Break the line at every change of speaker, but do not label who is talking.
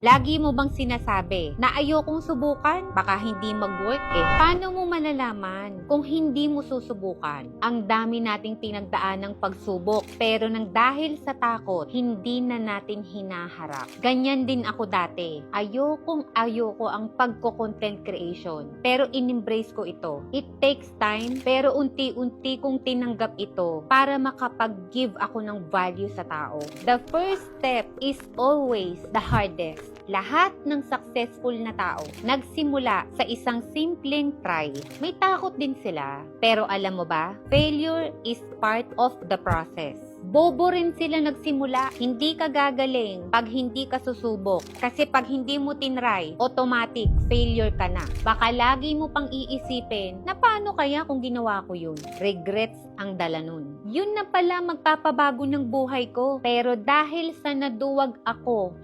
Lagi mo bang sinasabi na ayokong subukan? Baka hindi mag-work eh. Paano mo malalaman kung hindi mo susubukan? Ang dami nating pinagdaan ng pagsubok, pero nang dahil sa takot, hindi na natin hinaharap. Ganyan din ako dati. Ayoko ang pagko-content creation. Pero in-embrace ko ito. It takes time, pero unti-unti kong tinanggap ito para makapag-give ako ng value sa tao. The first step is always the hardest. Lahat ng successful na tao nagsimula sa isang simpleng try. May takot din sila. Pero alam mo ba, failure is part of the process. Bobo rin sila nagsimula. Hindi ka gagaling pag hindi ka susubok. Kasi pag hindi mo tinry, automatic failure ka na. Baka lagi mo pang iisipin na paano kaya kung ginawa ko yun. Regrets ang dala nun. Yun na pala magpapabago ng buhay ko. Pero dahil sa naduwag ako,